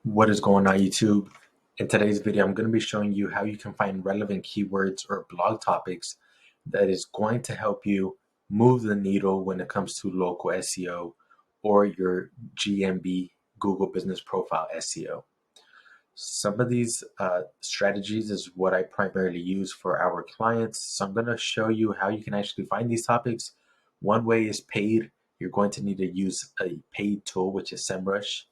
What is going on, YouTube? In today's video, I'm going to be showing you how you can find relevant keywords or blog topics that is going to help you move the needle when it comes to local SEO or your GMB Google Business Profile SEO. Some of these strategies is what I primarily use for our clients. So I'm going to show you how you can actually find these topics. One way is paid. You're going to need to use a paid tool, which is SEMrush,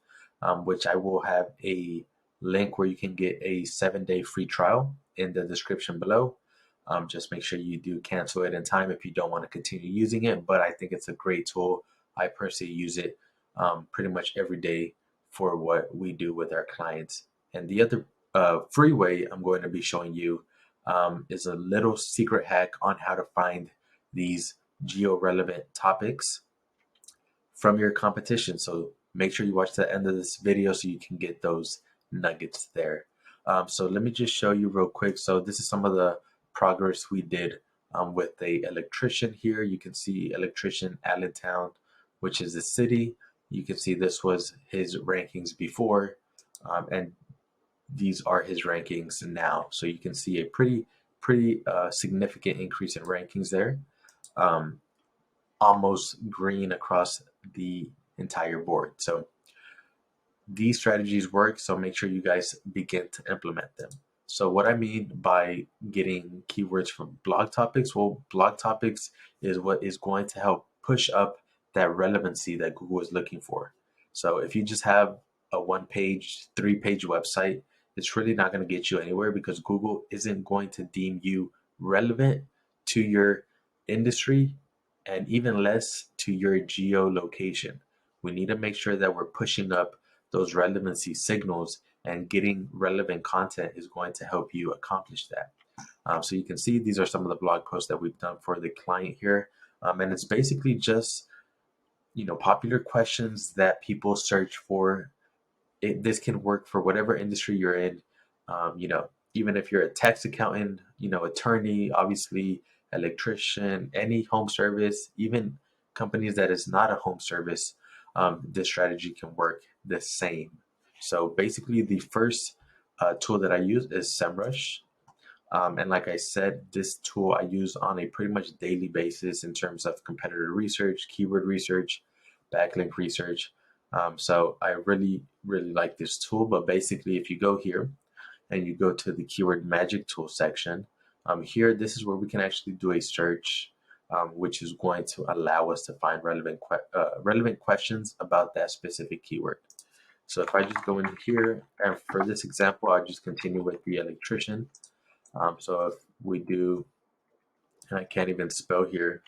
which I will have a link where you can get a 7-day free trial in the description below. Just make sure you do cancel it in time if you don't want to continue using it. But I think it's a great tool. I personally use it pretty much every day for what we do with our clients. And the other free way I'm going to be showing you is a little secret hack on how to find these geo-relevant topics from your competition. So make sure you watch the end of this video so you can get those nuggets there. So let me just show you real quick. So this is some of the progress we did with the electrician here. You can see Electrician Allentown, which is the city. You can see this was his rankings before, and these are his rankings now. So you can see a pretty significant increase in rankings there. Almost green across the entire board. So these strategies work, so make sure you guys begin to implement them. So what I mean by getting keywords from blog topics, well, blog topics is what is going to help push up that relevancy that Google is looking for. So if you just have a 1-page, 3-page website, it's really not going to get you anywhere because Google isn't going to deem you relevant to your industry and even less to your geolocation. We need to make sure that we're pushing up those relevancy signals, and getting relevant content is going to help you accomplish that. So you can see these are some of the blog posts that we've done for the client here. And it's basically just, popular questions that people search for. This can work for whatever industry you're in. Even if you're a tax accountant, attorney, obviously, electrician, any home service, even companies that is not a home service, this strategy can work the same. So basically, the first tool that I use is SEMrush. And like I said, this tool I use on a pretty much daily basis in terms of competitor research, keyword research, backlink research. So I really like this tool. But basically, if you go here and you go to the keyword magic tool section, here, this is where we can actually do a search, which is going to allow us to find relevant questions about that specific keyword. So if I just go in here, and for this example, I'll just continue with the electrician. So if we do, and I can't even spell here,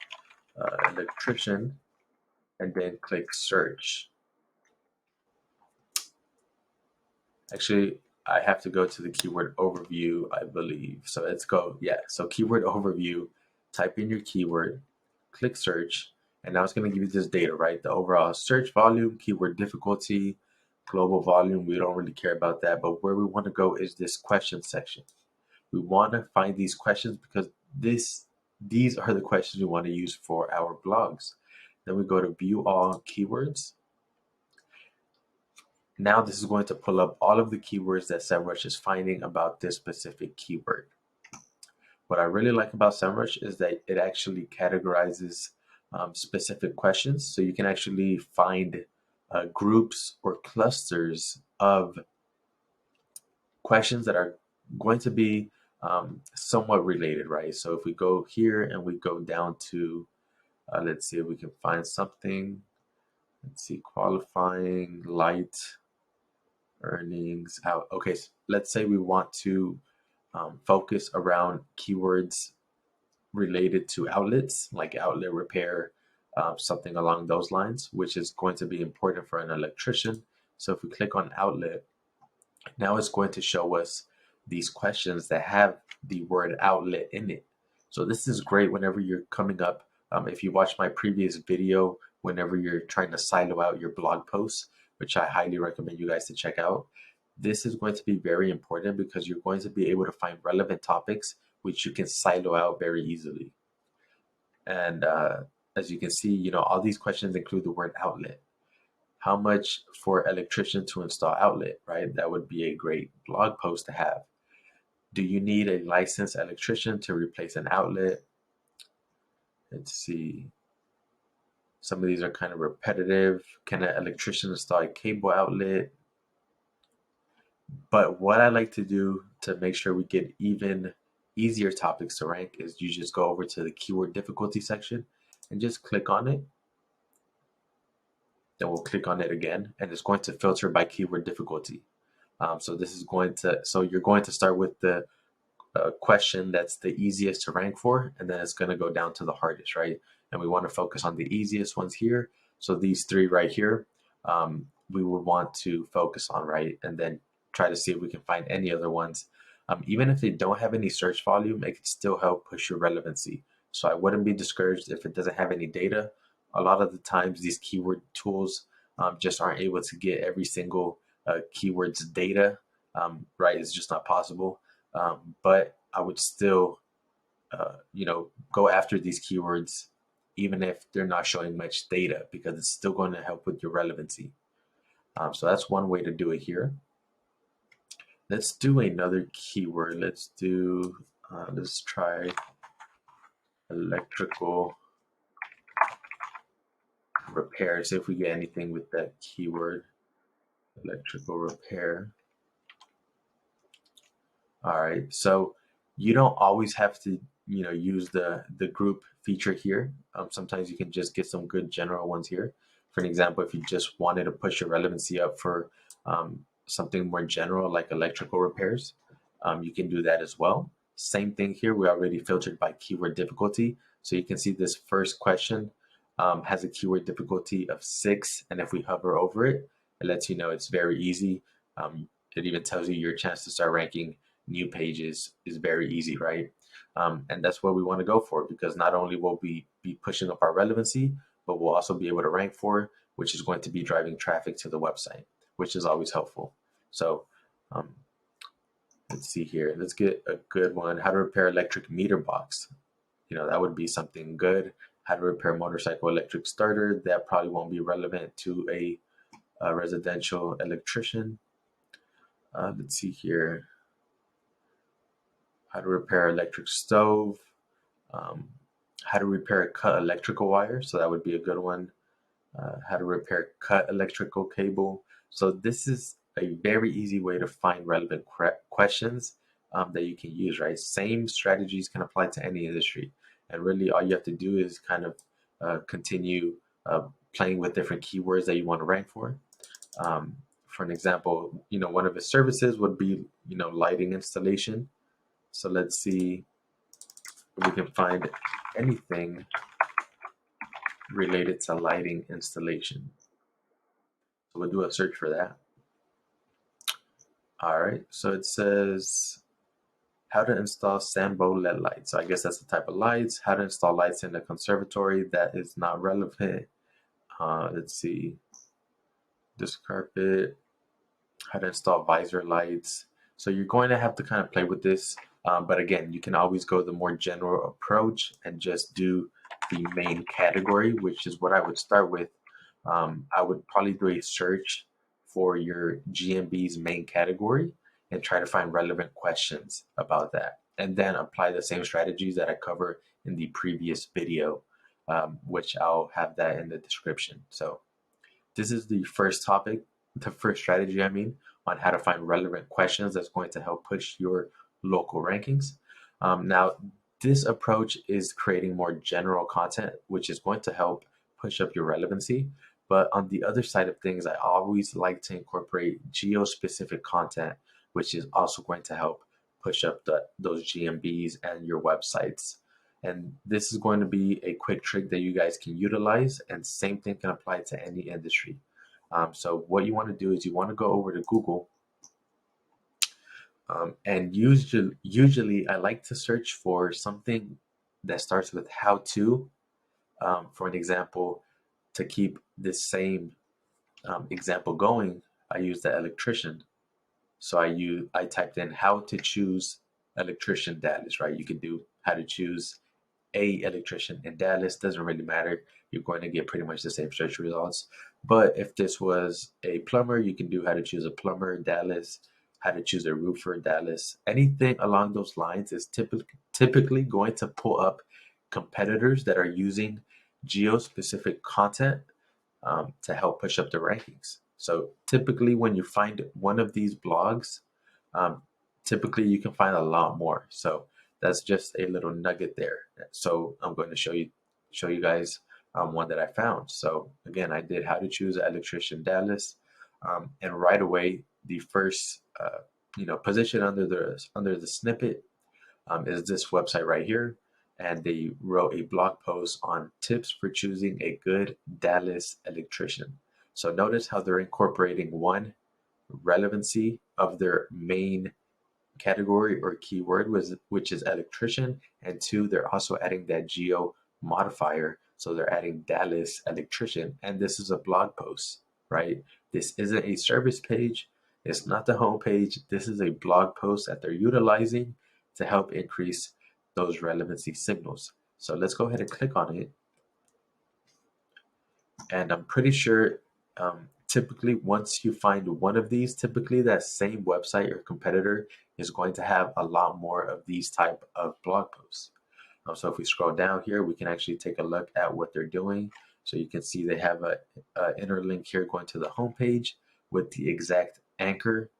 electrician, and then click search. Actually, I have to go to the keyword overview, I believe. So let's go, so keyword overview, type in your keyword, click search, and now it's going to give you this data, right? The overall search volume, keyword difficulty, global volume. We don't really care about that, but where we want to go is this question section. We want to find these questions because these are the questions we want to use for our blogs. Then we go to view all keywords. Now this is going to pull up all of the keywords that SEMrush is finding about this specific keyword. What I really like about SEMrush is that it actually categorizes specific questions. So you can actually find groups or clusters of questions that are going to be somewhat related, right? So if we go here and we go down to, let's see if we can find something. Let's see, qualifying, light, earnings, out. Okay, so let's say we want to focus around keywords related to outlets, like outlet repair, something along those lines, which is going to be important for an electrician. So if we click on outlet, now it's going to show us these questions that have the word outlet in it. So this is great whenever you're coming up. If you watch my previous video, whenever you're trying to silo out your blog posts, which I highly recommend you guys to check out, this is going to be very important because you're going to be able to find relevant topics which you can silo out very easily. And as you can see, all these questions include the word outlet. how much for electrician to install outlet, right? That would be a great blog post to have. Do you need a licensed electrician to replace an outlet? Let's see. Some of these are kind of repetitive. Can an electrician install a cable outlet? But what I like to do to make sure we get even easier topics to rank is you just go over to the keyword difficulty section and just click on it. Then we'll click on it again, and it's going to filter by keyword difficulty. So you're going to start with the question that's the easiest to rank for, and then it's going to go down to the hardest, right? And we want to focus on the easiest ones here. So these three right here, we would want to focus on, right? And then try to see if we can find any other ones. Even if they don't have any search volume, it can still help push your relevancy. So I wouldn't be discouraged if it doesn't have any data. A lot of the times these keyword tools just aren't able to get every single keyword's data, right? It's just not possible. But I would still, go after these keywords, even if they're not showing much data, because it's still going to help with your relevancy. So that's one way to do it here. Let's do another keyword. Let's try electrical repair. See if we get anything with that keyword, electrical repair. All right, so you don't always have to, use the group feature here. Sometimes you can just get some good general ones here. For an example, if you just wanted to push your relevancy up for something more general like electrical repairs, you can do that as well. Same thing here. We already filtered by keyword difficulty. So you can see this first question has a keyword difficulty of 6. And if we hover over it, it lets you know it's very easy. It even tells you your chance to start ranking new pages is very easy, right? And that's what we want to go for, because not only will we be pushing up our relevancy, but we'll also be able to rank for, which is going to be driving traffic to the website, which is always helpful. So let's see here. Let's get a good one. How to repair electric meter box. That would be something good. How to repair motorcycle electric starter. That probably won't be relevant to a residential electrician. Let's see here. How to repair electric stove. How to repair a cut electrical wire. So that would be a good one. How to repair cut electrical cable. So this is a very easy way to find relevant questions that you can use, right? Same strategies can apply to any industry. And really all you have to do is kind of continue playing with different keywords that you want to rank for. For an example, one of his services would be, lighting installation. So let's see if we can find anything related to lighting installation. So we'll do a search for that. All right, so it says how to install Sambo LED lights. So I guess that's the type of lights. How to install lights in the conservatory. That is not relevant. Let's see. This carpet. How to install visor lights. So you're going to have to kind of play with this. But again, you can always go the more general approach and just do the main category, which is what I would start with. I would probably do a search for your GMB's main category and try to find relevant questions about that. And then apply the same strategies that I cover in the previous video, which I'll have that in the description. So this is the first topic, the first strategy, on how to find relevant questions that's going to help push your local rankings. Now, this approach is creating more general content, which is going to help push up your relevancy. But on the other side of things, I always like to incorporate geo-specific content, which is also going to help push up those GMBs and your websites. And this is going to be a quick trick that you guys can utilize, and same thing can apply to any industry. So what you want to do is you want to go over to Google, and usually I like to search for something that starts with how to. For an example, to keep this same example going, I use the Electrician. So I typed in how to choose electrician Dallas, right? You could do how to choose a electrician in Dallas. Doesn't really matter. You're going to get pretty much the same search results. But if this was a plumber, you can do how to choose a plumber, Dallas, how to choose a roofer, Dallas. Anything along those lines is typically going to pull up competitors that are using geo-specific content to help push up the rankings. So typically, when you find one of these blogs, um, typically you can find a lot more. So that's just a little nugget there. So I'm going to show you guys one that I found. So again, I did how to choose an electrician Dallas, and right away the first position under the snippet is this website right here. And they wrote a blog post on tips for choosing a good Dallas electrician. So notice how they're incorporating one, relevancy of their main category or keyword, which is electrician, and two, they're also adding that geo modifier. So they're adding Dallas electrician, and this is a blog post, right? This isn't a service page. It's not the homepage. This is a blog post that they're utilizing to help increase those relevancy signals. So let's go ahead and click on it. And I'm pretty sure typically once you find one of these, typically that same website or competitor is going to have a lot more of these type of blog posts. So if we scroll down here, we can actually take a look at what they're doing. So you can see they have a interlink here going to the homepage with the exact anchor,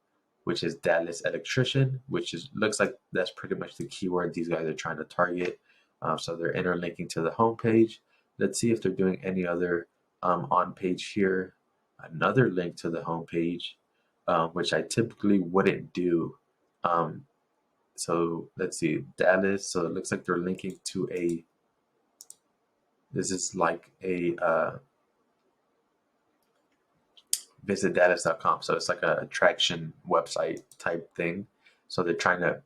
which is Dallas electrician, which looks like that's pretty much the keyword these guys are trying to target. So they're interlinking to the homepage. Let's see if they're doing any other on page here. Another link to the homepage, which I typically wouldn't do. So let's see, Dallas. So it looks like they're linking to this is like a visit dallas.com. So it's like a attraction website type thing. So they're trying to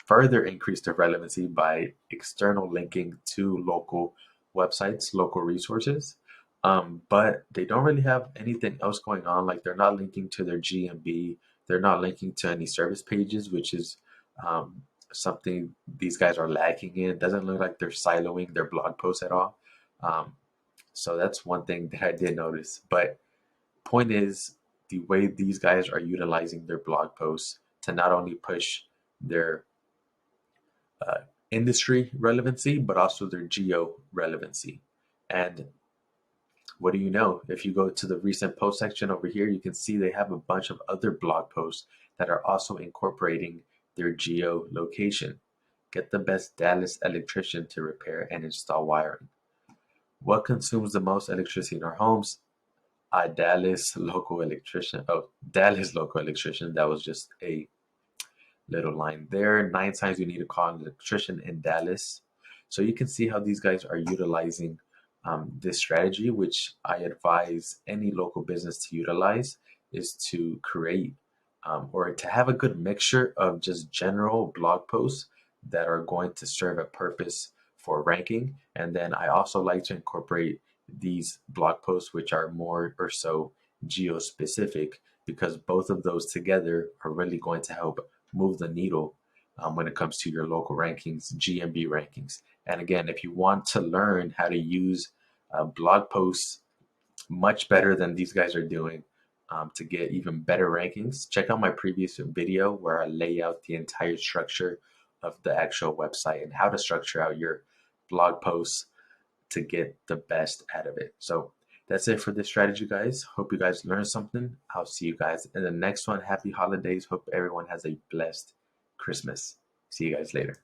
further increase their relevancy by external linking to local websites, local resources. But they don't really have anything else going on. Like they're not linking to their GMB. They're not linking to any service pages, which is something these guys are lacking in. It doesn't look like they're siloing their blog posts at all. So that's one thing that I did notice. But point is, the way these guys are utilizing their blog posts to not only push their industry relevancy, but also their geo relevancy. And what do you know? If you go to the recent post section over here, you can see they have a bunch of other blog posts that are also incorporating their geo location. Get the best Dallas electrician to repair and install wiring. What consumes the most electricity in our homes? Dallas local electrician. Oh, Dallas local electrician. That was just a little line there. 9 times you need to call an electrician in Dallas. So you can see how these guys are utilizing this strategy, which I advise any local business to utilize, is to create or to have a good mixture of just general blog posts that are going to serve a purpose for ranking. And then I also like to incorporate these blog posts, which are more or so geo specific, because both of those together are really going to help move the needle when it comes to your local rankings, GMB rankings. And again, if you want to learn how to use blog posts much better than these guys are doing to get even better rankings, check out my previous video where I lay out the entire structure of the actual website and how to structure out your blog posts to get the best out of it. So that's it for this strategy, guys. Hope you guys learned something. I'll see you guys in the next one. Happy holidays. Hope everyone has a blessed Christmas. See you guys later.